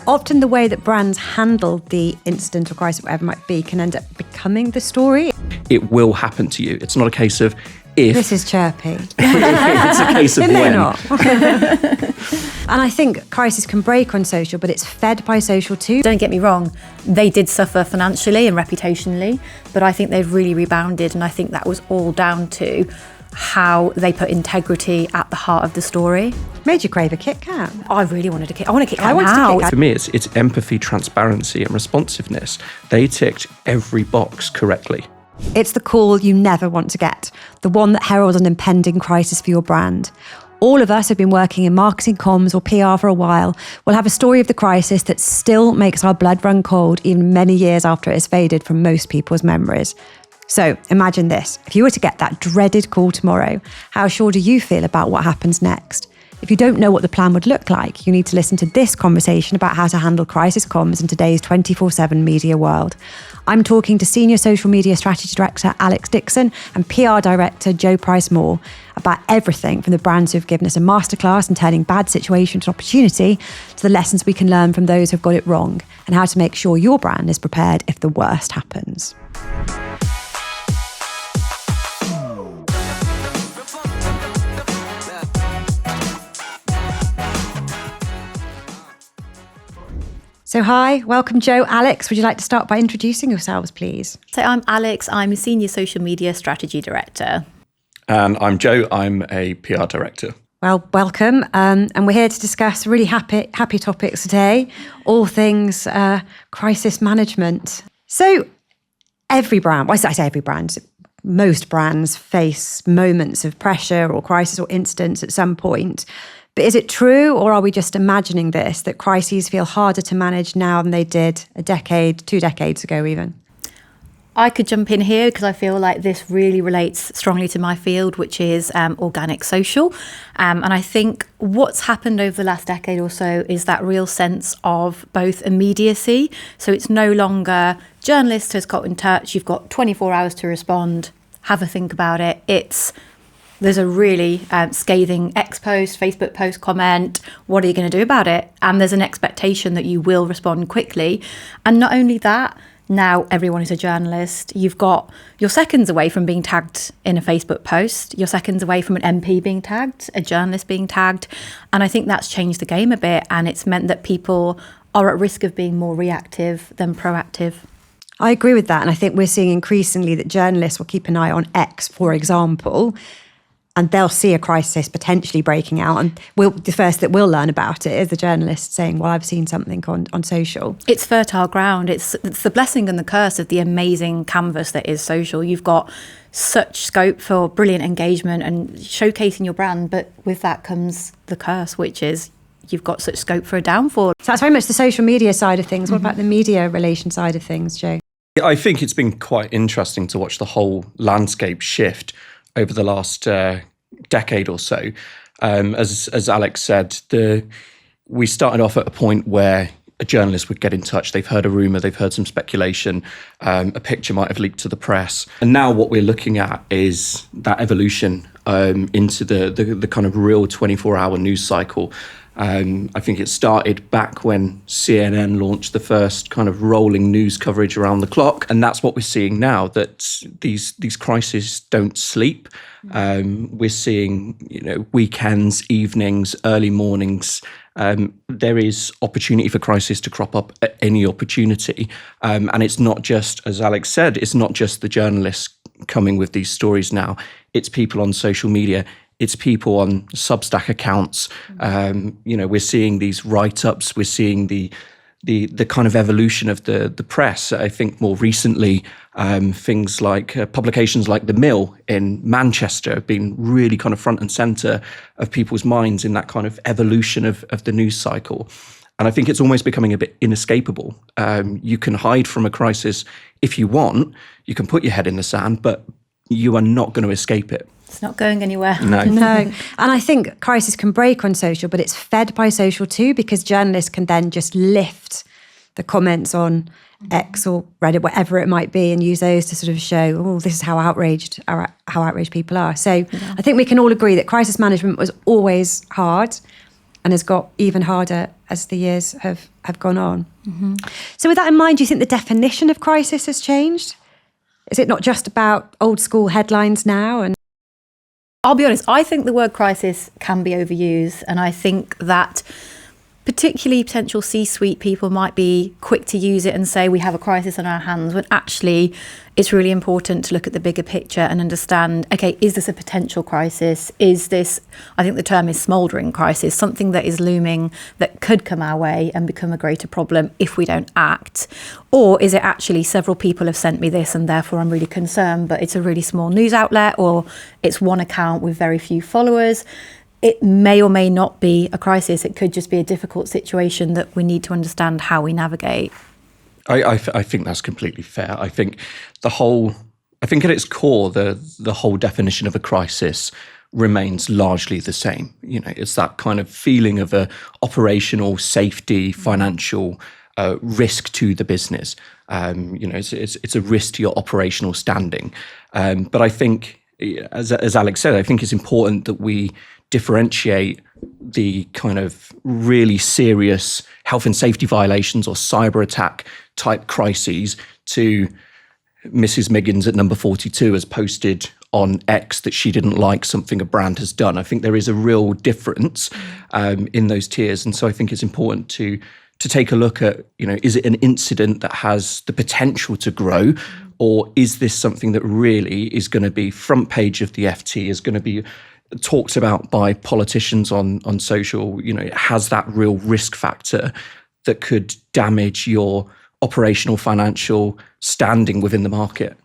often the way that brands handle the incident or crisis, whatever it might be, can end up becoming the story. It will happen to you. It's not a case of if. This is chirpy. It's a case of It may when. not. And I think crisis can break on social, but it's fed by social too. Don't get me wrong, they did suffer financially and reputationally, but I think they've really rebounded, and I think that was all down to how they put integrity at the heart of the story. Made you crave a Kit Kat. I really wanted a Kit. I want a Kit Kat I wanted a now. Kit Kat. For me, it's empathy, transparency, and responsiveness. They ticked every box correctly. It's the call you never want to get, the one that heralds an impending crisis for your brand. All of us have been working in marketing, comms or PR for a while. We'll have a story of the crisis that still makes our blood run cold even many years after it has faded from most people's memories. So imagine this, if you were to get that dreaded call tomorrow, how sure do you feel about what happens next? If you don't know what the plan would look like, you need to listen to this conversation about how to handle crisis comms in today's 24/7 media world. I'm talking to Senior Social Media Strategy Director Alex Dixon and PR Director Joe Price-Moore about everything from the brands who've given us a masterclass in turning bad situation to opportunity to the lessons we can learn from those who've got it wrong and how to make sure your brand is prepared if the worst happens. So hi, welcome Joe. Alex, would you like to start by introducing yourselves, please? So I'm Alex, I'm a Senior Social Media Strategy Director. And I'm Joe, I'm a PR director. Well, welcome. And we're here to discuss really happy topics today, all things crisis management. So every brand, well, I say every brand, most brands face moments of pressure or crisis or incidents at some point. But is it true, or are we just imagining this, that crises feel harder to manage now than they did a decade, 2 decades ago even? I could jump in here because I feel like this really relates strongly to my field, which is organic social. And I think what's happened over the last decade or so is that real sense of both immediacy. So it's no longer journalist has got in touch, you've got 24 hours to respond, have a think about it. There's a really scathing X post, Facebook post, comment. What are you going to do about it? And there's an expectation that you will respond quickly. And not only that, now everyone is a journalist. You've got you're seconds away from being tagged in a Facebook post. You're seconds away from an MP being tagged, a journalist being tagged. And I think that's changed the game a bit. And it's meant that people are at risk of being more reactive than proactive. I agree with that. And I think we're seeing increasingly that journalists will keep an eye on X, for example, and they'll see a crisis potentially breaking out. And the first that we'll learn about it is the journalist saying, well, I've seen something on social. It's fertile ground. It's the blessing and the curse of the amazing canvas that is social. You've got such scope for brilliant engagement and showcasing your brand. But with that comes the curse, which is you've got such scope for a downfall. So that's very much the social media side of things. What about the media relation side of things, Joe? I think it's been quite interesting to watch the whole landscape shift over the last decade or so. As Alex said, we started off at a point where a journalist would get in touch. They've heard a rumour, they've heard some speculation, a picture might have leaked to the press. And now what we're looking at is that evolution into the kind of real 24-hour news cycle. I think it started back when CNN launched the first kind of rolling news coverage around the clock. And that's what we're seeing now, that these crises don't sleep. We're seeing, weekends, evenings, early mornings. There is opportunity for crisis to crop up at any opportunity. And it's not just, as Alex said, it's not just the journalists coming with these stories now. It's people on social media. It's people on Substack accounts. We're seeing these write-ups. We're seeing the kind of evolution of the press. I think more recently, things like publications like The Mill in Manchester have been really kind of front and centre of people's minds in that kind of evolution of the news cycle. And I think it's almost becoming a bit inescapable. You can hide from a crisis if you want. You can put your head in the sand, but you are not going to escape it. It's not going anywhere. No. And I think crisis can break on social, but it's fed by social too, because journalists can then just lift the comments on X or Reddit, whatever it might be, and use those to sort of show, oh, this is how outraged people are. So I think we can all agree that crisis management was always hard. and has got even harder as the years have gone on. So with that in mind, do you think the definition of crisis has changed? Is it not just about old school headlines now? And I'll be honest, I think the word crisis can be overused, and I think that particularly potential C-suite people might be quick to use it and say we have a crisis on our hands, when actually it's really important to look at the bigger picture and understand, okay, is this a potential crisis? Is this, I think the term is smouldering crisis, something that is looming that could come our way and become a greater problem if we don't act? Or is it actually several people have sent me this and therefore I'm really concerned, but it's a really small news outlet, or it's one account with very few followers? It may or may not be a crisis. It could just be a difficult situation that we need to understand how we navigate. I think that's completely fair. I think at its core, the whole definition of a crisis remains largely the same. You know, it's that kind of feeling of a operational safety, financial risk to the business. It's a risk to your operational standing. But I think, as Alex said, I think it's important that we differentiate the kind of really serious health and safety violations or cyber attack type crises to Mrs. Miggins at number 42 has posted on X that she didn't like something a brand has done. I think there is a real difference in those tiers. And so I think it's important to take a look at, is it an incident that has the potential to grow, or is this something that really is going to be front page of the FT, is going to be talked about by politicians on social, it has that real risk factor that could damage your operational financial standing within the market.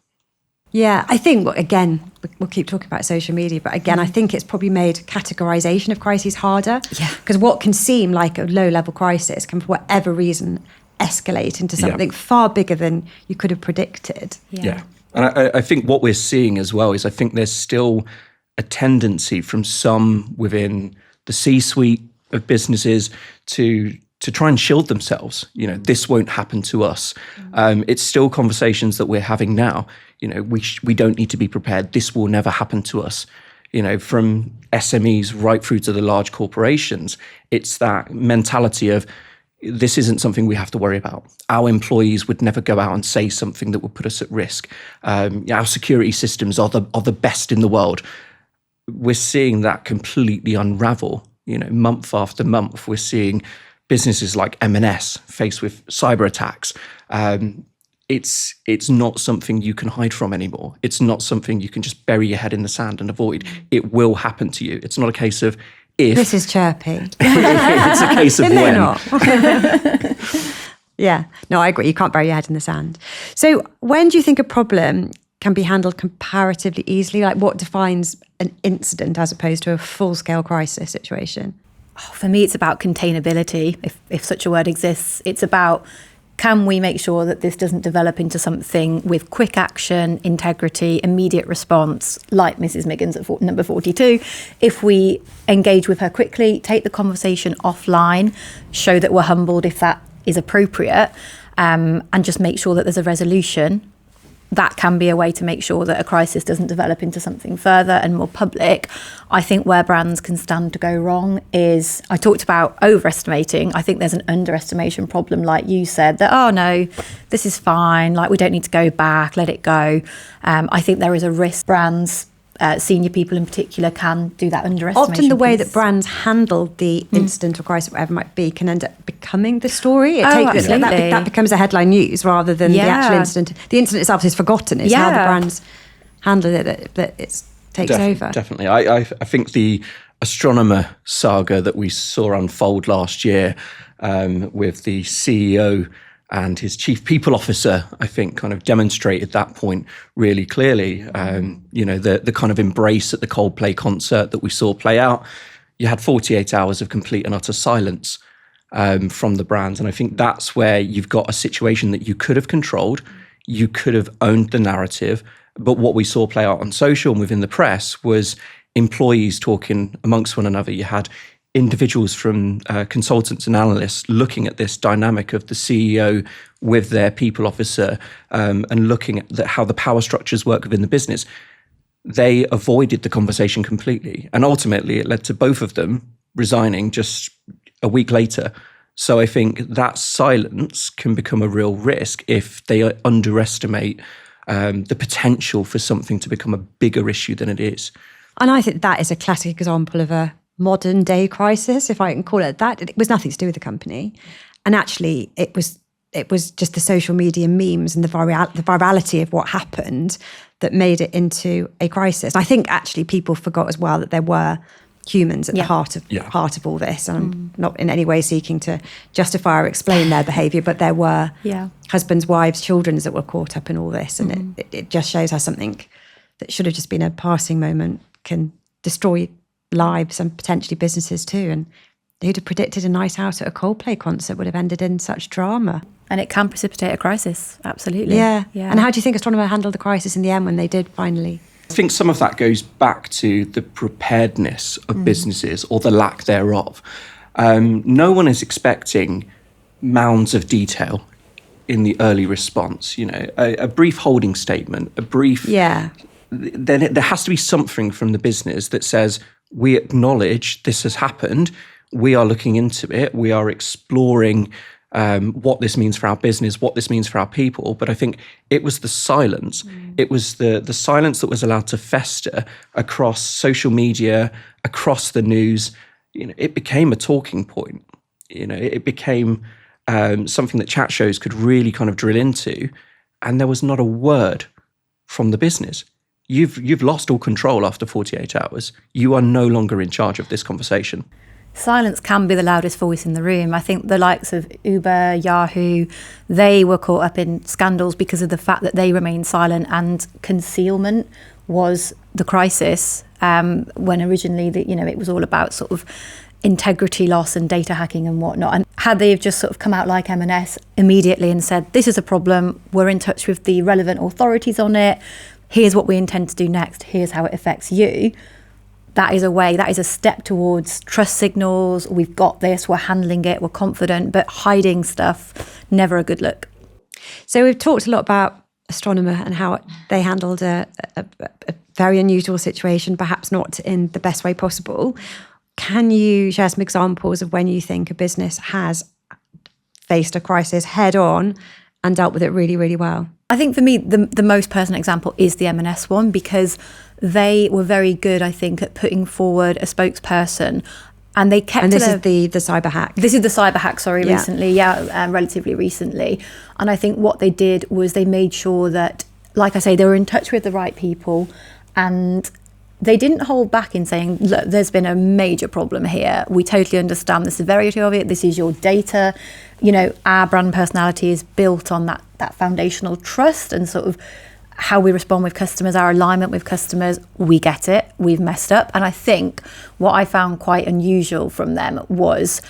yeah, I think, again, we'll keep talking about social media, but again, I think it's probably made categorization of crises harder. Yeah. Because what can seem like a low-level crisis can, for whatever reason, escalate into something far bigger than you could have predicted. Yeah. And I think what we're seeing as well is I think there's still a tendency from some within the C-suite of businesses to try and shield themselves. This won't happen to us. It's still conversations that we're having now. We don't need to be prepared. This will never happen to us. From SMEs right through to the large corporations, it's that mentality of this isn't something we have to worry about. Our employees would never go out and say something that would put us at risk. Our security systems are the best in the world. We're seeing that completely unravel. Month after month, we're seeing businesses like M&S faced with cyber attacks. It's not something you can hide from anymore. It's not something you can just bury your head in the sand and avoid. It will happen to you. It's not a case of if. This is chirpy. It's a case of when. Not. Yeah, no, I agree. You can't bury your head in the sand. So when do you think a problem can be handled comparatively easily? Like, what defines an incident as opposed to a full-scale crisis situation? For me, it's about containability, if such a word exists. It's about, can we make sure that this doesn't develop into something with quick action, integrity, immediate response, like Mrs. Miggins at number 42? If we engage with her quickly, take the conversation offline, show that we're humbled if that is appropriate, and just make sure that there's a resolution, that can be a way to make sure that a crisis doesn't develop into something further and more public. I think where brands can stand to go wrong is, I talked about overestimating. I think there's an underestimation problem, like you said, that, oh no, this is fine, like we don't need to go back, let it go. I think there is a risk brands, senior people in particular, can do that underestimation. Often the way piece. that brands handle the incident or crisis, whatever it might be, can end up becoming the story. Absolutely. That becomes a headline news rather than the actual incident. The incident itself is forgotten. It's how the brands handle it that it takes over. Definitely. I think the astronomer saga that we saw unfold last year with the CEO and his chief people officer, I think, kind of demonstrated that point really clearly. The kind of embrace at the Coldplay concert that we saw play out, you had 48 hours of complete and utter silence from the brands. And I think that's where you've got a situation that you could have controlled, you could have owned the narrative. But what we saw play out on social and within the press was employees talking amongst one another. You had individuals from consultants and analysts looking at this dynamic of the CEO with their people officer and looking at how the power structures work within the business. They avoided the conversation completely. And ultimately, it led to both of them resigning just a week later. So I think that silence can become a real risk if they underestimate the potential for something to become a bigger issue than it is. And I think that is a classic example of a modern day crisis, if I can call it that. It was nothing to do with the company. And actually, it was just the social media memes and the virality of what happened that made it into a crisis. I think actually people forgot as well that there were humans at the heart of all this. And I'm not in any way seeking to justify or explain their behaviour, but there were husbands, wives, children that were caught up in all this. And it just shows how something that should have just been a passing moment can destroy lives and potentially businesses too. And who'd have predicted a night out at a Coldplay concert would have ended in such drama? And it can precipitate a crisis, absolutely. Yeah. And how do you think Astronomer handled the crisis in the end when they did finally? I think some of that goes back to the preparedness of businesses, or the lack thereof. No one is expecting mounds of detail in the early response. You know, a brief holding statement, a brief... Then there has to be something from the business that says, we acknowledge this has happened, we are looking into it, we are exploring what this means for our business, what this means for our people. But I think it was the silence. It was the silence that was allowed to fester across social media, across the news. You know, it became a talking point. You know, it became something that chat shows could really kind of drill into. And there was not a word from the business. You've lost all control after 48 hours. You are no longer in charge of this conversation. Silence can be the loudest voice in the room. I think the likes of Uber, Yahoo, they were caught up in scandals because of the fact that they remained silent, and concealment was the crisis when originally it was all about sort of integrity loss and data hacking and whatnot. And had they just sort of come out like M&S immediately and said, this is a problem, we're in touch with the relevant authorities on it, here's what we intend to do next, here's how it affects you. That is a step towards trust signals. We've got this, we're handling it, we're confident, but hiding stuff, never a good look. So we've talked a lot about Astronomer and how they handled a very unusual situation, perhaps not in the best way possible. Can you share some examples of when you think a business has faced a crisis head on and dealt with it really, really well? I think for me, the most personal example is the M&S one, because they were very good, I think, at putting forward a spokesperson, and they kept. And this is the cyber hack. This is the cyber hack. Recently, relatively recently. And I think what they did was they made sure that, like I say, they were in touch with the right people, and they didn't hold back in saying, look, there's been a major problem here. We totally understand the severity of it. This is your data. You know, our brand personality is built on that foundational trust and sort of how we respond with customers, our alignment with customers. We get it. We've messed up. And I think what I found quite unusual from them was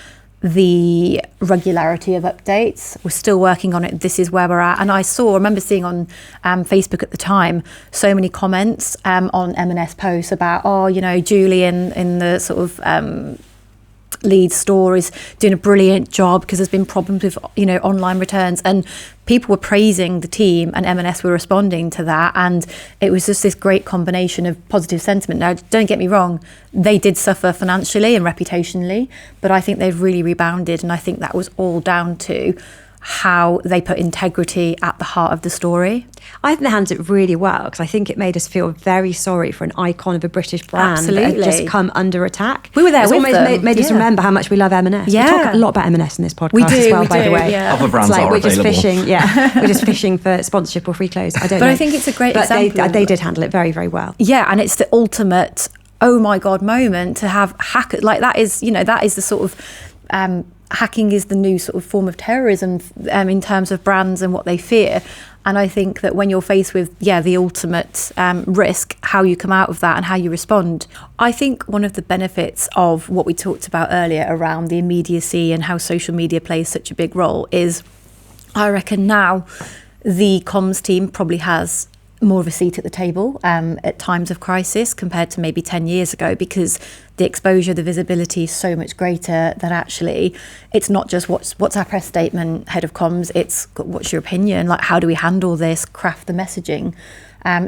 the regularity of updates. We're still working on it. This is where we're at. And I remember seeing on Facebook at the time so many comments on M&S posts about, Julie in the sort of lead store is doing a brilliant job because there's been problems with online returns, and people were praising the team, and M&S were responding to that, and it was just this great combination of positive sentiment. Now, don't get me wrong, they did suffer financially and reputationally, but I think they've really rebounded, and I think that was all down to how they put integrity at the heart of the story. I think they handled it really well, because I think it made us feel very sorry for an icon of a British brand Absolutely. that had just come under attack. We were there with them. Made us remember how much we love M&S. Yeah. We talk a lot about M&S in this podcast as well, by the way. Yeah. Other brands are we're available. Just fishing, we're just fishing for sponsorship or free clothes. I don't know. But I think it's a great example. They did handle it very, very well. Yeah, and it's the ultimate, oh my God moment to have hackers. Like that is the sort of... hacking is the new sort of form of terrorism in terms of brands and what they fear. And I think that when you're faced with, the ultimate risk, how you come out of that and how you respond. I think one of the benefits of what we talked about earlier around the immediacy and how social media plays such a big role is, I reckon now the comms team probably has more of a seat at the table at times of crisis compared to maybe 10 years ago, because the exposure, the visibility is so much greater that actually it's not just what's our press statement, head of comms, it's what's your opinion, like how do we handle this, craft the messaging.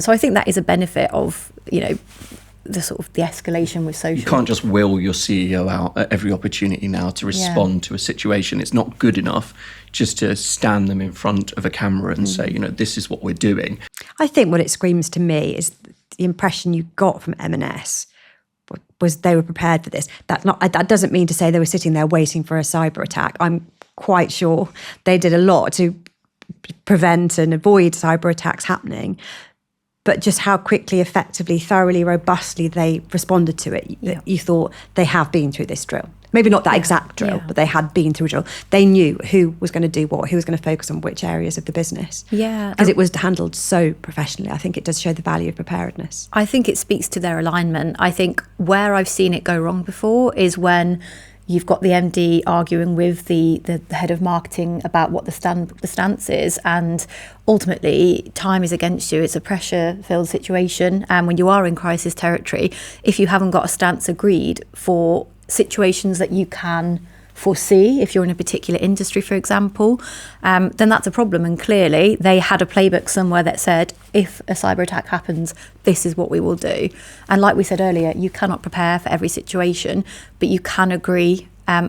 So I think that is a benefit of, the sort of the escalation with social. You can't just will your CEO out at every opportunity now to respond to a situation. It's not good enough just to stand them in front of a camera and say, this is what we're doing. I think what it screams to me is the impression you got from M&S was they were prepared for this. That doesn't mean to say they were sitting there waiting for a cyber attack. I'm quite sure they did a lot to prevent and avoid cyber attacks happening. But just how quickly, effectively, thoroughly, robustly they responded to it. You thought they have been through this drill. Maybe not that exact drill, but they had been through a drill. They knew who was going to do what, who was going to focus on which areas of the business. Yeah. Because it was handled so professionally. I think it does show the value of preparedness. I think it speaks to their alignment. I think where I've seen it go wrong before is when you've got the MD arguing with the head of marketing about what the stance is, and ultimately time is against you. It's a pressure-filled situation, and when you are in crisis territory, if you haven't got a stance agreed for situations that you can foresee, if you're in a particular industry, for example, then that's a problem. And clearly they had a playbook somewhere that said, if a cyber attack happens, this is what we will do. And like we said earlier, you cannot prepare for every situation, but you can agree,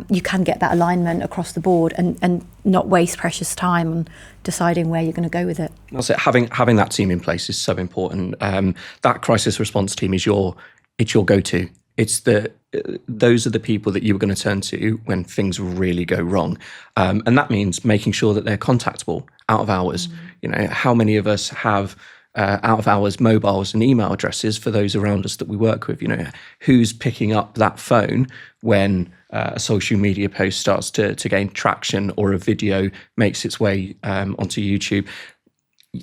you can get that alignment across the board and not waste precious time on deciding where you're going to go with it. That's it. Having that team in place is so important. That crisis response team is your go-to. Those are the people that you were going to turn to when things really go wrong. And that means making sure that they're contactable out of hours. How many of us have out of hours mobiles and email addresses for those around us that we work with? Who's picking up that phone when a social media post starts to gain traction or a video makes its way onto YouTube?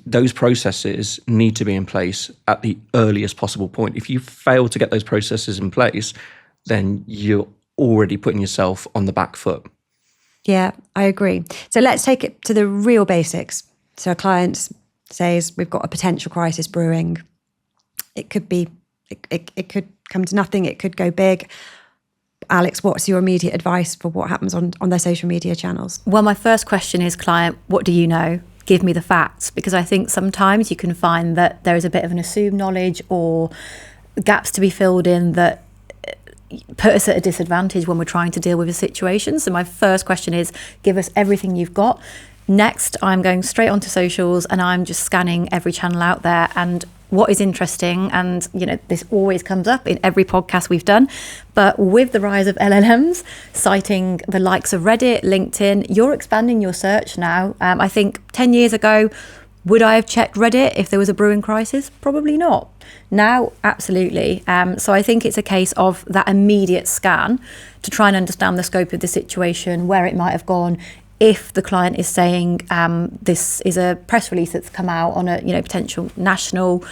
Those processes need to be in place at the earliest possible point. If you fail to get those processes in place, then you're already putting yourself on the back foot. Yeah, I agree. So let's take it to the real basics. So a client says, we've got a potential crisis brewing. It could be, it could come to nothing. It could go big. Alex, what's your immediate advice for what happens on their social media channels? Well, my first question is, client, what do you know? Give me the facts, because I think sometimes you can find that there is a bit of an assumed knowledge or gaps to be filled in that put us at a disadvantage when we're trying to deal with a situation. So my first question is, give us everything you've got. Next, I'm going straight onto socials and I'm just scanning every channel out there. And what is interesting, and this always comes up in every podcast we've done, but with the rise of LLMs, citing the likes of Reddit, LinkedIn, you're expanding your search now. I think 10 years ago, would I have checked Reddit if there was a brewing crisis? Probably not. Now, absolutely. So I think it's a case of that immediate scan to try and understand the scope of the situation, where it might have gone. If the client is saying this is a press release that's come out on a potential national,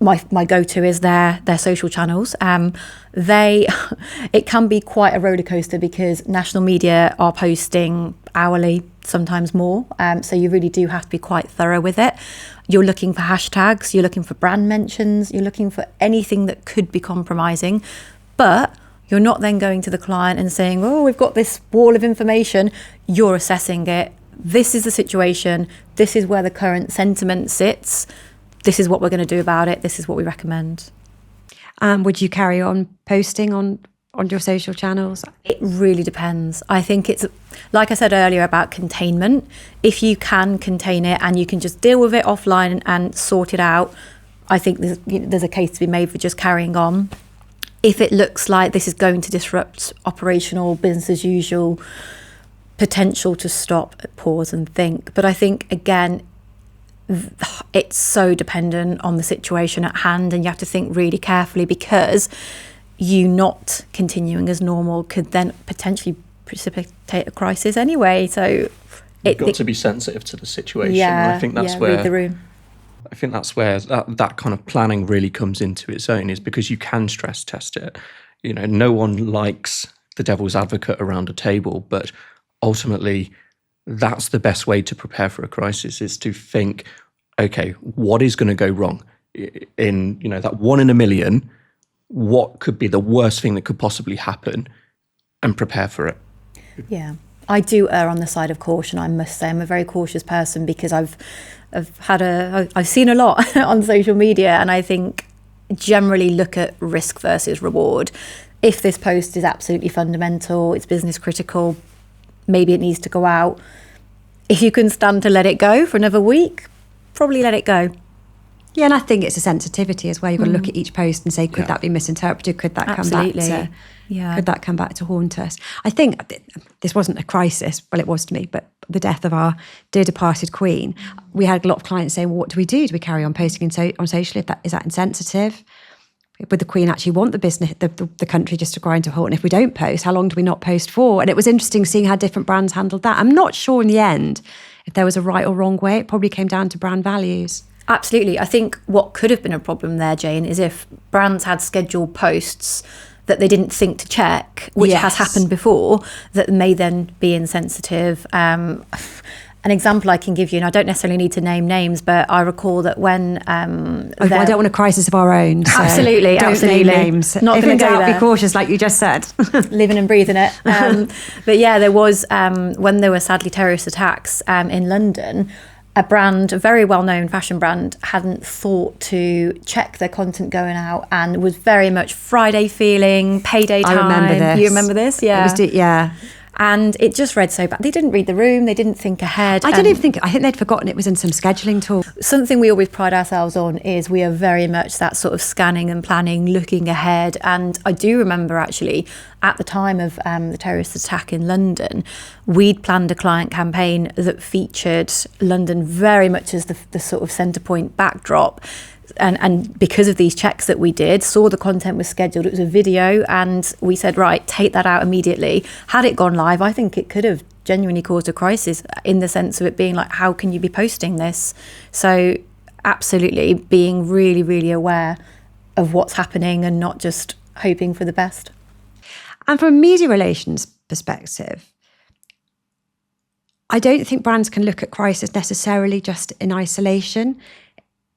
my go-to is their social channels. It can be quite a roller coaster because national media are posting hourly, sometimes more. So you really do have to be quite thorough with it. You're looking for hashtags, you're looking for brand mentions, you're looking for anything that could be compromising, but you're not then going to the client and saying, oh, we've got this wall of information. You're assessing it. This is the situation. This is where the current sentiment sits. This is what we're going to do about it. This is what we recommend. Would you carry on posting on your social channels? It really depends. I think it's, like I said earlier about containment. If you can contain it and you can just deal with it offline and sort it out, I think there's a case to be made for just carrying on. If it looks like this is going to disrupt operational business as usual, potential to stop, pause and think. But I think, again, it's so dependent on the situation at hand, and you have to think really carefully, because you not continuing as normal could then potentially precipitate a crisis anyway. So you've got to be sensitive to the situation. Yeah, and I think that's where read the room. I think that's where that kind of planning really comes into its own, is because you can stress test it. No one likes the devil's advocate around a table, but ultimately that's the best way to prepare for a crisis, is to think, okay, what is going to go wrong? In that 1 in a million, what could be the worst thing that could possibly happen, and prepare for it. Yeah. I do err on the side of caution, I must say. I'm a very cautious person because I've seen a lot on social media, and I think generally look at risk versus reward. If this post is absolutely fundamental, it's business critical, maybe it needs to go out. If you can stand to let it go for another week, probably let it go. Yeah, and I think it's a sensitivity as well. You've got to look at each post and say, could that be misinterpreted? Could that Absolutely. could that come back to haunt us? I think this wasn't a crisis. Well, it was to me, but the death of our dear departed Queen, we had a lot of clients saying, well, what do we do? Do we carry on posting on social? Is that insensitive? Would the Queen actually want the business, the country just to grind to a halt? And if we don't post, how long do we not post for? And it was interesting seeing how different brands handled that. I'm not sure in the end if there was a right or wrong way. It probably came down to brand values. Absolutely. I think what could have been a problem there, Jane, is if brands had scheduled posts that they didn't think to check, which has happened before, that may then be insensitive. An example I can give you, and I don't necessarily need to name names, but I recall that when... I don't want a crisis of our own. So absolutely. Don't name names. Not if in go doubt, there. be cautious, like you just said. Living and breathing it. But yeah, there was, when there were sadly terrorist attacks in London, a brand, a very well-known fashion brand, hadn't thought to check their content going out and was very much Friday feeling, payday time. I remember this. You remember this? Yeah. Yeah. And it just read so bad. They didn't read the room. They didn't think ahead. I think they'd forgotten it was in some scheduling tool. Something we always pride ourselves on is we are very much that sort of scanning and planning, looking ahead. And I do remember actually at the time of the terrorist attack in London, we'd planned a client campaign that featured London very much as the sort of centre point backdrop. And because of these checks that we did, saw the content was scheduled, it was a video, and we said, right, take that out immediately. Had it gone live, I think it could have genuinely caused a crisis in the sense of it being like, how can you be posting this? So absolutely being really, really aware of what's happening and not just hoping for the best. And from a media relations perspective, I don't think brands can look at crisis necessarily just in isolation.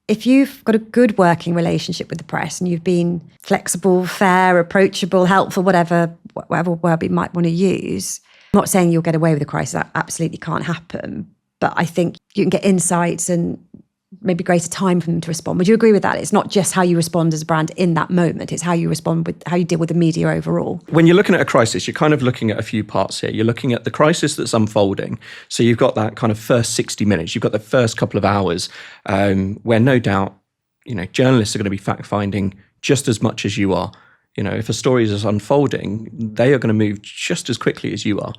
If you've got a good working relationship with the press and you've been flexible, fair, approachable, helpful, whatever word we might want to use, I'm not saying you'll get away with a crisis, that absolutely can't happen. But I think you can get insights and maybe greater time for them to respond. Would you agree with that? It's not just how you respond as a brand in that moment, it's how you respond with how you deal with the media overall. When you're looking at a crisis, you're kind of looking at a few parts here. You're looking at the crisis that's unfolding. So you've got that kind of first 60 minutes, you've got the first couple of hours where no doubt, journalists are going to be fact-finding just as much as you are. If a story is unfolding, they are going to move just as quickly as you are.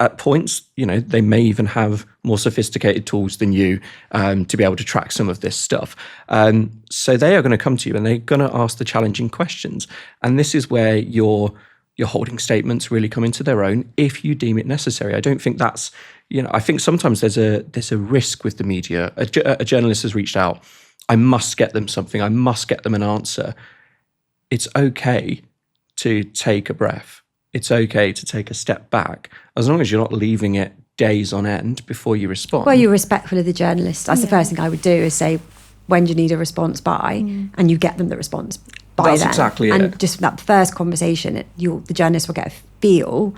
At points, they may even have more sophisticated tools than you to be able to track some of this stuff. So they are going to come to you and they're going to ask the challenging questions. And this is where your holding statements really come into their own if you deem it necessary. I don't think that's, I think sometimes there's a risk with the media. A journalist has reached out. I must get them something. I must get them an answer. It's okay to take a breath. It's okay to take a step back, as long as you're not leaving it days on end before you respond. Well, you're respectful of the journalist. That's the first thing I would do is say, when do you need a response by? And you get them the response by That's then. exactly and it. Just that first conversation, the journalist will get a feel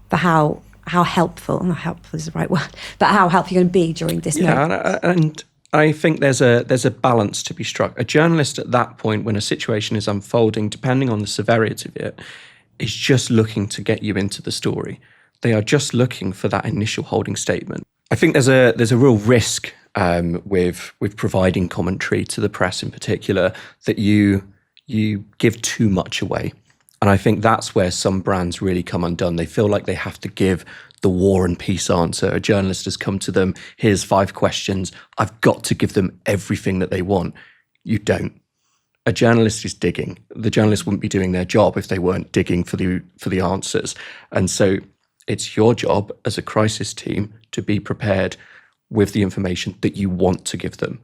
for how helpful, not helpful is the right word, but how helpful you're going to be during this moment. And I think there's a balance to be struck. A journalist at that point, when a situation is unfolding, depending on the severity of it, is just looking to get you into the story. They are just looking for that initial holding statement. I think there's a real risk with providing commentary to the press in particular, that you give too much away. And I think that's where some brands really come undone. They feel like they have to give the war and peace answer. A journalist has come to them, here's 5 questions. I've got to give them everything that they want. You don't. A journalist is digging. The journalist wouldn't be doing their job if they weren't digging for the answers. And so it's your job as a crisis team to be prepared with the information that you want to give them.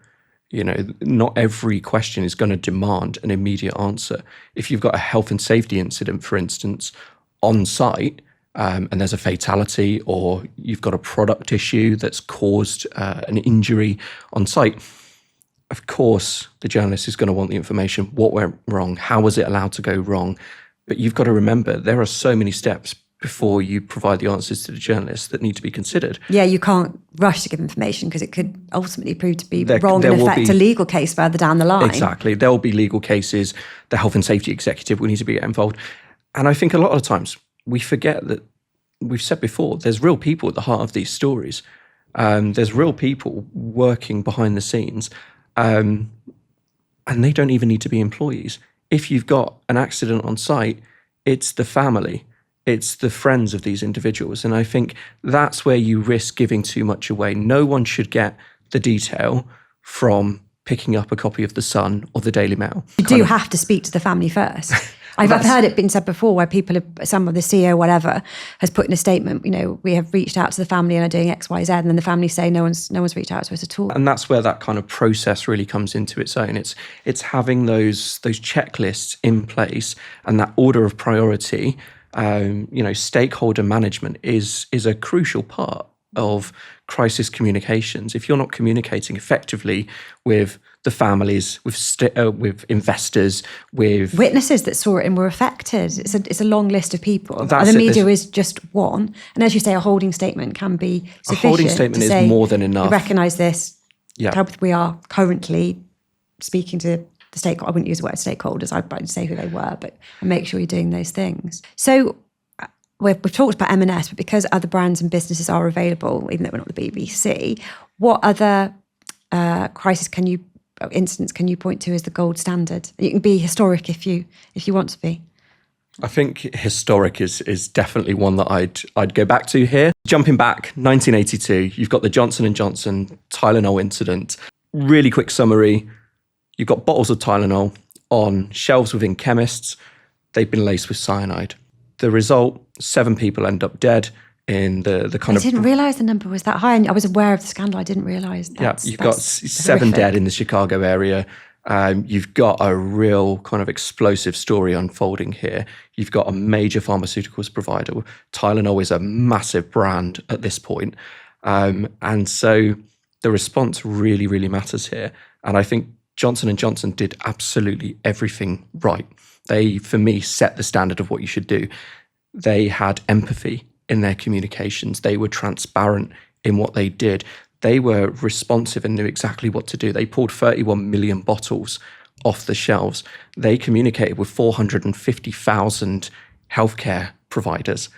Not every question is going to demand an immediate answer. If you've got a health and safety incident, for instance, on site, and there's a fatality, or you've got a product issue that's caused an injury on site, of course, the journalist is going to want the information. What went wrong? How was it allowed to go wrong? But you've got to remember, there are so many steps before you provide the answers to the journalist that need to be considered. Yeah, you can't rush to give information because it could ultimately prove to be There wrong and will affect be- a legal case further down the line. Exactly. There will be legal cases. The health and safety executive will need to be involved. And I think a lot of times we forget that we've said before, there's real people at the heart of these stories. There's real people working behind the scenes. And they don't even need to be employees. If you've got an accident on site, it's the family, it's the friends of these individuals. And I think that's where you risk giving too much away. No one should get the detail from picking up a copy of The Sun or the Daily Mail. You do have to speak to the family first. I've heard it been said before where people, some of the CEO, whatever, has put in a statement, we have reached out to the family and are doing X, Y, Z, and then the family say no one's reached out to us at all. And that's where that kind of process really comes into its own. It's having those checklists in place and that order of priority. Stakeholder management is a crucial part of crisis communications. If you're not communicating effectively with the families, with investors, with witnesses that saw it and were affected, it's a long list of people. That's the media is just one, and as you say, a holding statement can be sufficient. A holding statement is more than enough. We recognise this. Yeah. We are currently speaking to the stakeholders. I wouldn't use the word stakeholders. I'd say who they were, but make sure you're doing those things. So. We've talked about M&S, but because other brands and businesses are available, even though we're not the BBC, what other incidents can you point to as the gold standard? You can be historic if you want to be. I think historic is definitely one that I'd go back to here. Jumping back, 1982, you've got the Johnson & Johnson Tylenol incident. Really quick summary, you've got bottles of Tylenol on shelves within chemists. They've been laced with cyanide. The result, 7 people end up dead in the kind of... I didn't realise the number was that high. I was aware of the scandal. I didn't realise that. Yeah, you've got 7 dead in the Chicago area. You've got a real kind of explosive story unfolding here. You've got a major pharmaceuticals provider. Tylenol is a massive brand at this point. And so the response really, really matters here. And I think Johnson & Johnson did absolutely everything right. They, for me, set the standard of what you should do. They had empathy in their communications. They were transparent in what they did. They were responsive and knew exactly what to do. They pulled 31 million bottles off the shelves. They communicated with 450,000 healthcare providers.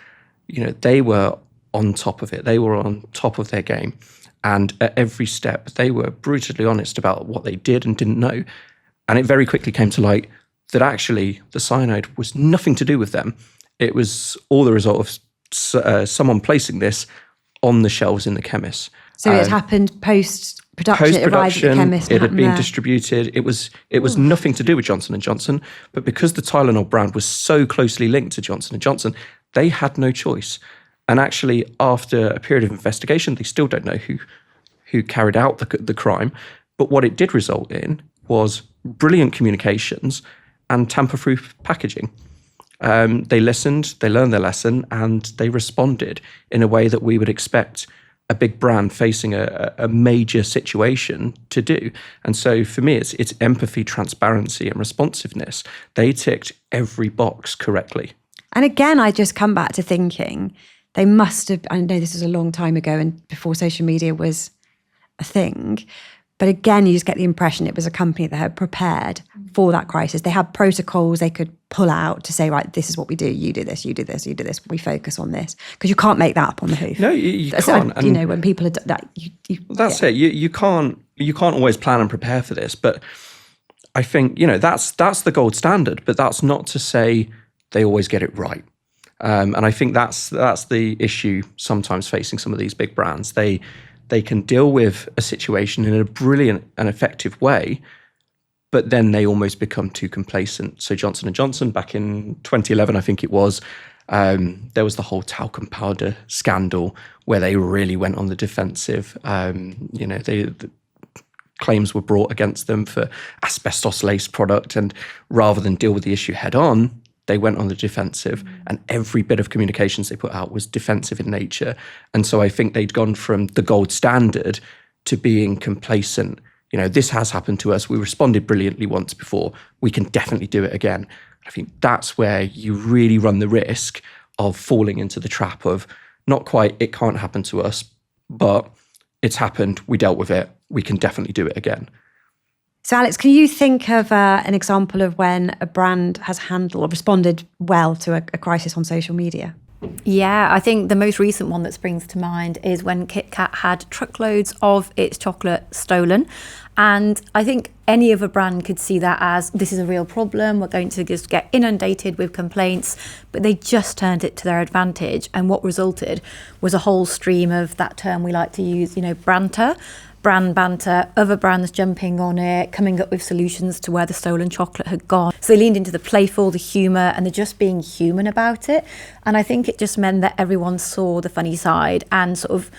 They were on top of it. They were on top of their game. And at every step, they were brutally honest about what they did and didn't know. And it very quickly came to light that actually the cyanide was nothing to do with them. It was all the result of someone placing this on the shelves in the chemists. So it happened post-production. It arrived at the chemist. It had been distributed. It was nothing to do with Johnson & Johnson. But because the Tylenol brand was so closely linked to Johnson & Johnson, they had no choice. And actually, after a period of investigation, they still don't know who carried out the crime. But what it did result in was brilliant communications and tamper-proof packaging. They listened, they learned their lesson, and they responded in a way that we would expect a big brand facing a major situation to do. And so for me, it's empathy, transparency, and responsiveness. They ticked every box correctly. And again, I just come back to thinking they must have, I know this was a long time ago and before social media was a thing, but again, you just get the impression it was a company that had prepared for that crisis. They had protocols they could pull out to say, right, this is what we do. You do this, you do this, you do this. We focus on this. Because you can't make that up on the hoof. No, you can't. When people are that, that's it. You can't always plan and prepare for this. But I think that's the gold standard. But that's not to say they always get it right. And I think that's the issue sometimes facing some of these big brands. They can deal with a situation in a brilliant and effective way, but then they almost become too complacent. So Johnson & Johnson, back in 2011, I think it was, there was the whole talcum powder scandal where they really went on the defensive. The claims were brought against them for asbestos-laced product, and rather than deal with the issue head on, they went on the defensive, and every bit of communications they put out was defensive in nature. And so I think they'd gone from the gold standard to being complacent. This has happened to us. We responded brilliantly once before. We can definitely do it again. I think that's where you really run the risk of falling into the trap of not quite, it can't happen to us, but it's happened, we dealt with it, we can definitely do it again. So Alex, can you think of an example of when a brand has handled or responded well to a crisis on social media? Yeah, I think the most recent one that springs to mind is when Kit Kat had truckloads of its chocolate stolen. And I think any other brand could see that as, this is a real problem, we're going to just get inundated with complaints, but they just turned it to their advantage. And what resulted was a whole stream of that term we like to use, brand banter, other brands jumping on it, coming up with solutions to where the stolen chocolate had gone. So they leaned into the playful, the humour, and the just being human about it. And I think it just meant that everyone saw the funny side and sort of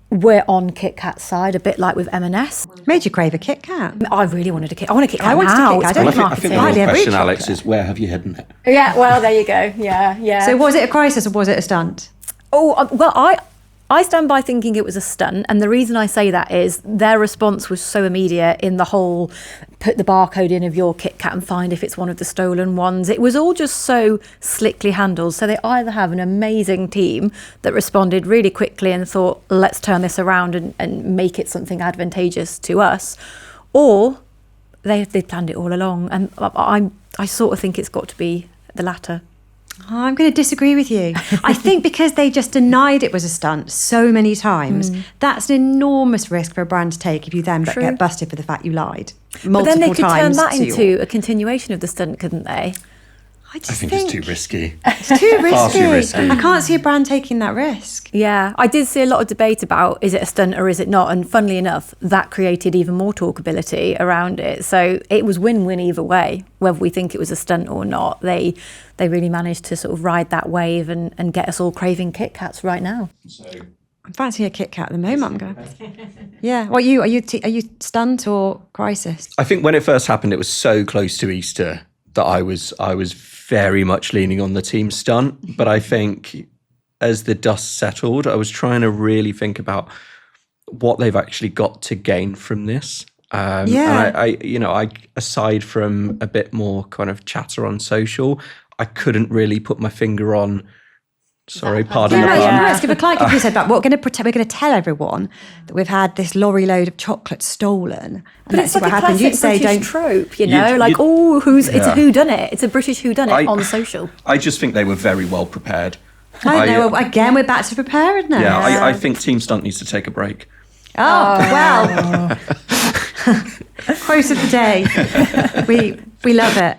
we're on Kit Kat's side, a bit like with M&S. Made you crave a Kit Kat? I really wanted a Kit Kat. I want a Kit Kat I wanted now. a Kit Kat. It's great I think the marketing. real question, Alex, is where have you hidden it? Yeah, well, there you go. Yeah. So was it a crisis or was it a stunt? Oh, well, I stand by thinking it was a stunt. And the reason I say that is their response was so immediate in the whole put the barcode in of your Kit Kat and find if it's one of the stolen ones. It was all just so slickly handled. So they either have an amazing team that responded really quickly and thought, let's turn this around and make it something advantageous to us, or they planned it all along. And I sort of think it's got to be the latter. Oh, I'm going to disagree with you. I think because they just denied it was a stunt so many times, that's an enormous risk for a brand to take if you then get busted for the fact you lied multiple times. But then they could turn that into a continuation of the stunt, couldn't they? I think it's too risky. It's too risky. Far too risky. I can't see a brand taking that risk. Yeah, I did see a lot of debate about is it a stunt or is it not? And funnily enough, that created even more talkability around it. So it was win-win either way, whether we think it was a stunt or not. They really managed to sort of ride that wave and get us all craving Kit Kats right now. I'm fancying a Kit Kat at the moment. Yeah. What are you stunt or crisis? I think when it first happened, it was so close to Easter that I was very much leaning on the team stunt. But I think as the dust settled, I was trying to really think about what they've actually got to gain from this. And I aside from a bit more kind of chatter on social, I couldn't really put my finger on. Sorry, pardon the pun. If a client could said that, we're going to tell everyone that we've had this lorry load of chocolate stolen. But it's like a classic British trope, who's it's a whodunit. It's a British whodunit on social. I just think they were very well prepared. I know. Again, we're back to preparedness. Yeah, I think Team Stunt needs to take a break. Oh. Well. Quote of the day. We love it.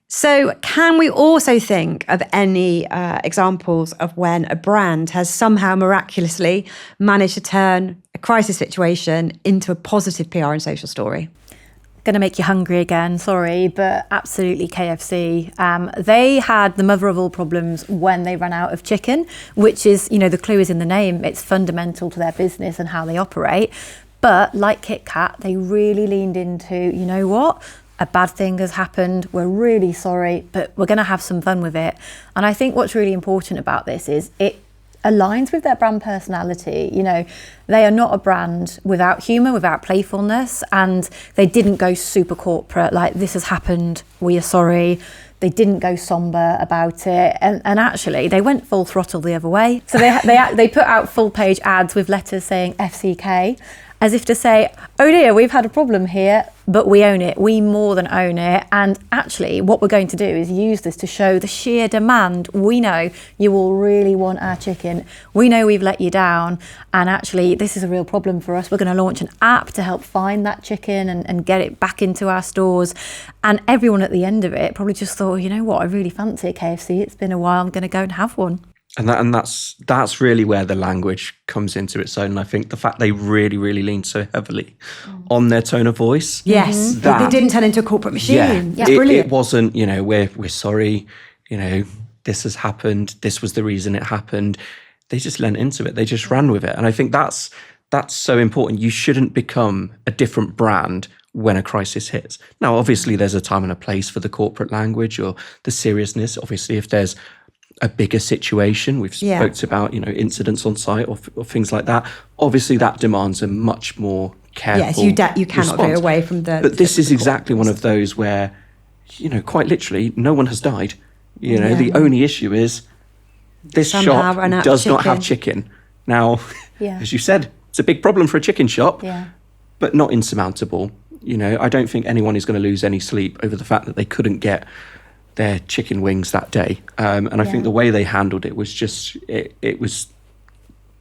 So can we also think of any examples of when a brand has somehow miraculously managed to turn a crisis situation into a positive PR and social story? Going to make you hungry again, sorry, but absolutely KFC. They had the mother of all problems when they ran out of chicken, which is, the clue is in the name. It's fundamental to their business and how they operate. But like Kit Kat, they really leaned into, you know what? A bad thing has happened, we're really sorry, but we're going to have some fun with it. And I think what's really important about this is it aligns with their brand personality. They are not a brand without humour, without playfulness, and they didn't go super corporate, like this has happened, we are sorry. They didn't go somber about it, and actually they went full throttle the other way. So they put out full page ads with letters saying FCK, as if to say, oh dear, we've had a problem here, but we own it. We more than own it. And actually, what we're going to do is use this to show the sheer demand. We know you all really want our chicken. We know we've let you down. And actually, this is a real problem for us. We're going to launch an app to help find that chicken and get it back into our stores. And everyone at the end of it probably just thought, you know what, I really fancy a KFC. It's been a while. I'm going to go and have one. And that's really where the language comes into its own. And I think the fact they really, really leaned so heavily on their tone of voice. Yes, they didn't turn into a corporate machine. Yeah, it wasn't, we're sorry, this has happened. This was the reason it happened. They just leant into it. They just ran with it. And I think that's so important. You shouldn't become a different brand when a crisis hits. Now, obviously, there's a time and a place for the corporate language or the seriousness. Obviously, if there's a bigger situation, we've spoke about, incidents on site or things like that. Obviously, that demands a much more careful Yes, you cannot go away from the... But this is exactly one of those where, quite literally, no one has died. The only issue is this shop does not have chicken. Now, as you said, It's a big problem for a chicken shop, Yeah. but not insurmountable. You know, I don't think anyone is going to lose any sleep over the fact that they couldn't get their chicken wings that day. And I think the way they handled it was just, it was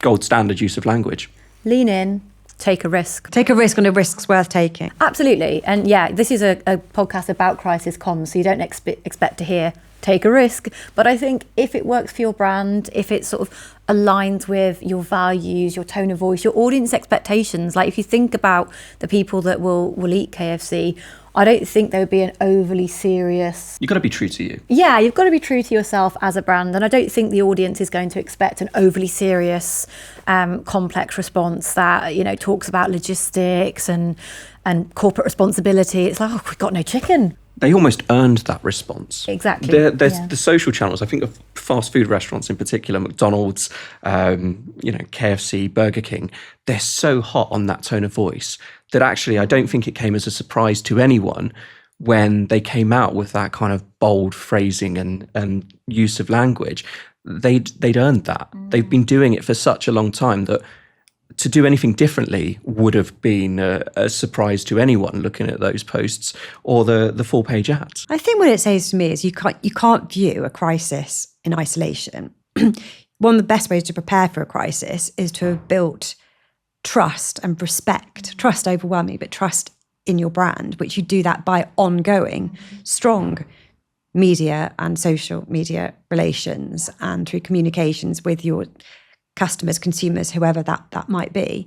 gold standard use of language. Lean in, take a risk. Take a risk on a risk's worth taking. Absolutely. And yeah, this is a podcast about crisis comms, so you don't expect to hear take a risk. But I think if it works for your brand, if it sort of aligns with your values, your tone of voice, your audience expectations, like if you think about the people that will eat KFC, I don't think there would be an overly serious... You've got to be true to you. Yeah, you've got to be true to yourself as a brand. And I don't think the audience is going to expect an overly serious, complex response that, you know, talks about logistics and corporate responsibility. It's like, oh, we've got no chicken. They almost earned that response. Exactly. The social channels, I think of fast food restaurants in particular, McDonald's, KFC, Burger King, they're so hot on that tone of voice that actually I don't think it came as a surprise to anyone when they came out with that kind of bold phrasing and use of language. They'd earned that. They've been doing it for such a long time that to do anything differently would have been a surprise to anyone looking at those posts or the full-page ads. I think what it says to me is you can't view a crisis in isolation. One of the best ways to prepare for a crisis is to have built trust and respect. Trust overwhelming, but trust in your brand, which you do that by ongoing, strong media and social media relations and through communications with your customers, consumers, whoever that might be.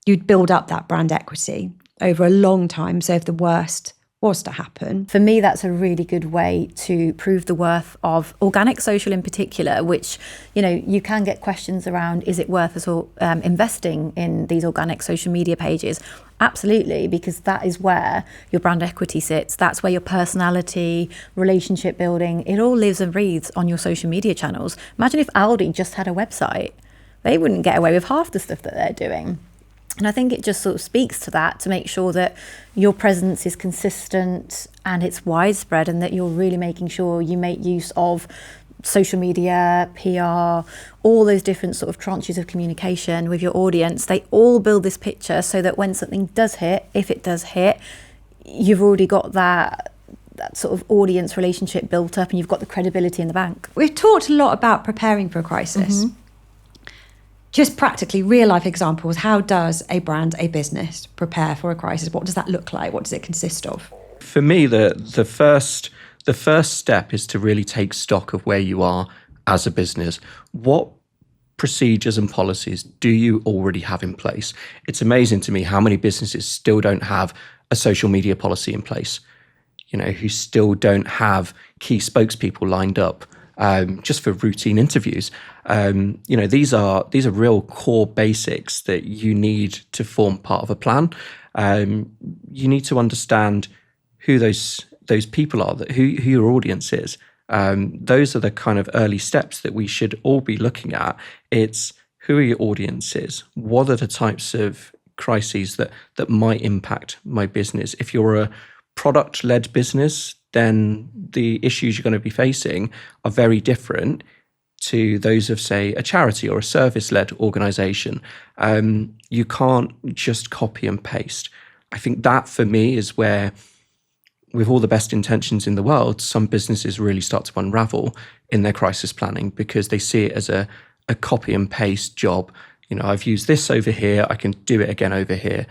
You'd build up that brand equity over a long time. So if the worst was to happen. For me, that's a really good way to prove the worth of organic social in particular, which, you know, you can get questions around, is it worth us all investing in these organic social media pages? Absolutely, because that is where your brand equity sits. That's where your personality, relationship building, it all lives and breathes on your social media channels. Imagine if Aldi just had a website. They wouldn't get away with half the stuff that they're doing. And I think it just sort of speaks to that, to make sure that your presence is consistent and it's widespread, and that you're really making sure you make use of social media, PR, all those different sort of tranches of communication with your audience. They all build this picture so that when something does hit, if it does hit, you've already got that sort of audience relationship built up and you've got the credibility in the bank. We've talked a lot about preparing for a crisis. Mm-hmm. Just practically, real life examples. How does a brand, a business prepare for a crisis? What does that look like? What does it consist of? For me, the first step is to really take stock of where you are as a business. What procedures and policies do you already have in place? It's amazing to me how many businesses still don't have a social media policy in place, you know, who still don't have key spokespeople lined up. Just for routine interviews. These are real core basics that you need to form part of a plan. You need to understand who those people are, who your audience is. Those are the kind of early steps that we should all be looking at. It's who are your audiences? What are the types of crises that might impact my business? If you're a product-led business, then the issues you're going to be facing are very different to those of, say, a charity or a service-led organization. You can't just copy and paste. I think that, for me, is where, with all the best intentions in the world, some businesses really start to unravel in their crisis planning because they see it as a copy and paste job. You know, I've used this over here, I can do it again over here.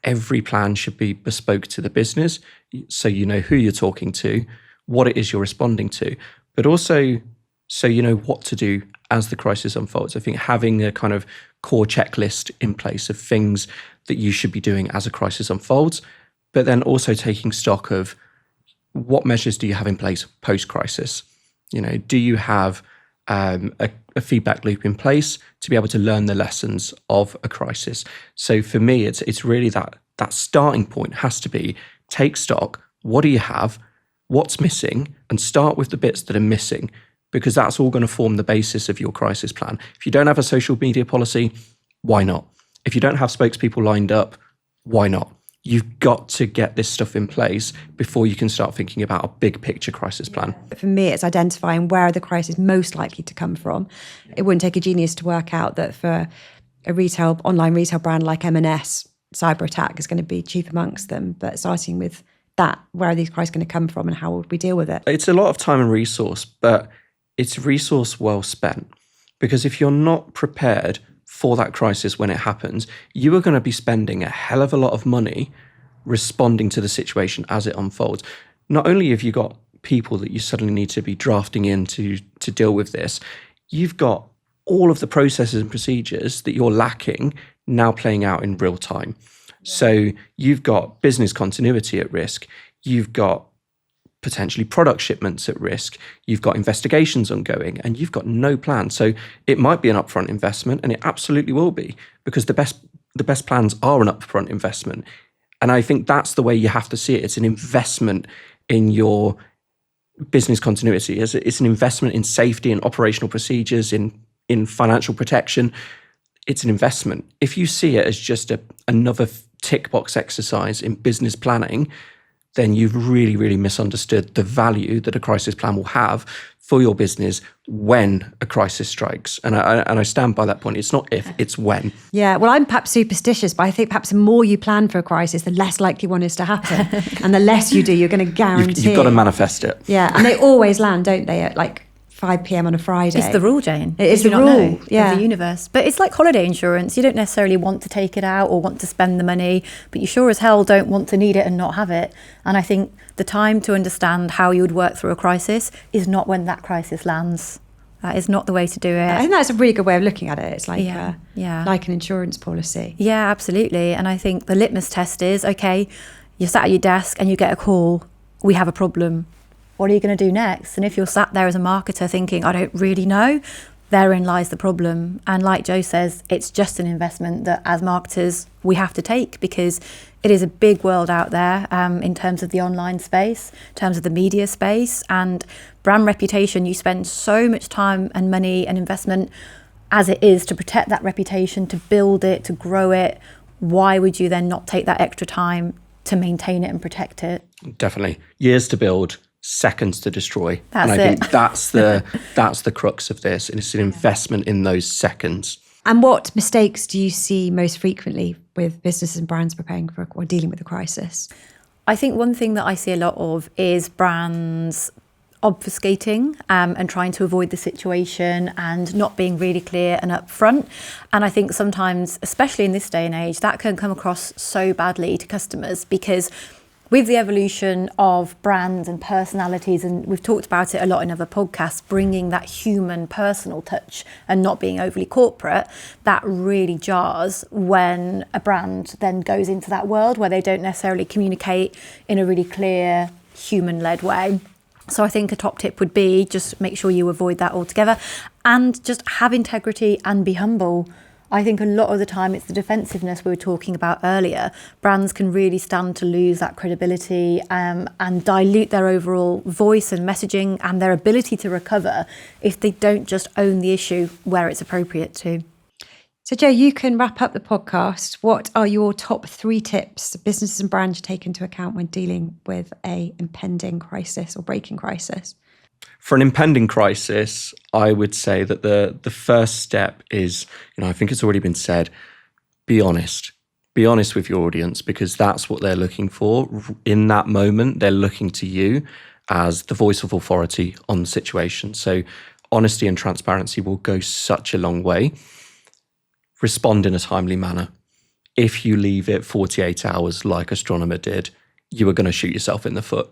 Every plan should be bespoke to the business, so you know who you're talking to, what it is you're responding to, but also so you know what to do as the crisis unfolds. I think having a kind of core checklist in place of things that you should be doing as a crisis unfolds, but then also taking stock of what measures do you have in place post-crisis. You know, do you have a feedback loop in place to be able to learn the lessons of a crisis? So for me, it's really that starting point has to be take stock. What do you have? What's missing? And start with the bits that are missing, because that's all going to form the basis of your crisis plan. If you don't have a social media policy, why not? If you don't have spokespeople lined up, why not? You've got to get this stuff in place before you can start thinking about a big picture crisis plan. For me, it's identifying where the crisis is most likely to come from. It wouldn't take a genius to work out that for online retail brand like M&S, cyber attack is going to be chief amongst them. But starting with that, where are these crises going to come from and how would we deal with it? It's a lot of time and resource, but it's resource well spent. Because if you're not prepared for that crisis when it happens, you are going to be spending a hell of a lot of money responding to the situation as it unfolds. Not only have you got people that you suddenly need to be drafting in to deal with this, you've got all of the processes and procedures that you're lacking now playing out in real time. So you've got business continuity at risk. You've got potentially product shipments at risk. You've got investigations ongoing and you've got no plan. So it might be an upfront investment, and it absolutely will be, because the best plans are an upfront investment. And I think that's the way you have to see it. It's an investment in your business continuity. It's an investment in safety and operational procedures, in financial protection. It's an investment. If you see it as just another tick box exercise in business planning, then you've really, really misunderstood the value that a crisis plan will have for your business when a crisis strikes. And I stand by that point. It's not if, it's when. Yeah, well, I'm perhaps superstitious, but I think perhaps the more you plan for a crisis, the less likely one is to happen. And the less you do, you're going to guarantee. You've got to manifest it. Yeah, and they always land, don't they, at like 5 p.m. on a Friday. It's the rule, Jane. It is the rule, yeah. Of the universe. But it's like holiday insurance. You don't necessarily want to take it out or want to spend the money, but you sure as hell don't want to need it and not have it. And I think the time to understand how you would work through a crisis is not when that crisis lands. That is not the way to do it. I think that's a really good way of looking at it. It's like like an insurance policy. Yeah, absolutely. And I think the litmus test is, okay, you're sat at your desk and you get a call, we have a problem. What are you going to do next? And if you're sat there as a marketer thinking, I don't really know, therein lies the problem. And like Joe says, it's just an investment that as marketers we have to take, because it is a big world out there in terms of the online space, in terms of the media space, and brand reputation. You spend so much time and money and investment as it is to protect that reputation, to build it, to grow it. Why would you then not take that extra time to maintain it and protect it? Definitely. Years to build, seconds to destroy. That's and I it. think that's the crux of this. And it's an investment in those seconds. And what mistakes do you see most frequently with businesses and brands preparing for or dealing with a crisis? I think one thing that I see a lot of is brands obfuscating and trying to avoid the situation and not being really clear and upfront. And I think sometimes, especially in this day and age, that can come across so badly to customers, because with the evolution of brands and personalities, and we've talked about it a lot in other podcasts, bringing that human personal touch and not being overly corporate, that really jars when a brand then goes into that world where they don't necessarily communicate in a really clear, human-led way. So I think a top tip would be just make sure you avoid that altogether and just have integrity and be humble. I think a lot of the time it's the defensiveness we were talking about earlier. Brands can really stand to lose that credibility and dilute their overall voice and messaging and their ability to recover if they don't just own the issue where it's appropriate to. So Joe, you can wrap up the podcast. What are your top 3 tips businesses and brands should take into account when dealing with a impending crisis or breaking crisis? For an impending crisis, I would say that the first step is, I think it's already been said, be honest. Be honest with your audience, because that's what they're looking for. In that moment, they're looking to you as the voice of authority on the situation. So honesty and transparency will go such a long way. Respond in a timely manner. If you leave it 48 hours like Astronomer did, you are going to shoot yourself in the foot.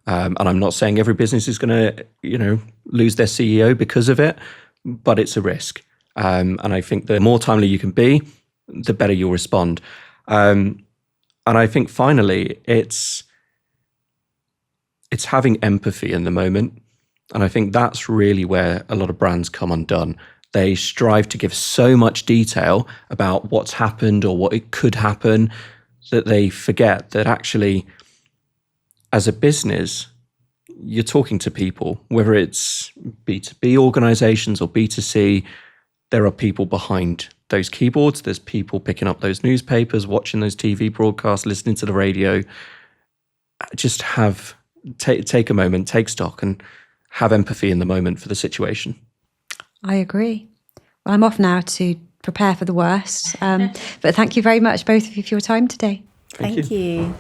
And I'm not saying every business is going to, lose their CEO because of it, but it's a risk. And I think the more timely you can be, the better you'll respond. And I think finally, it's having empathy in the moment. And I think that's really where a lot of brands come undone. They strive to give so much detail about what's happened or what it could happen that they forget that actually, as a business, you're talking to people, whether it's B2B organizations or B2C, there are people behind those keyboards. There's people picking up those newspapers, watching those TV broadcasts, listening to the radio. Just take a moment, take stock and have empathy in the moment for the situation. I agree. Well, I'm off now to prepare for the worst. But thank you very much, both of you, for your time today. Thank you.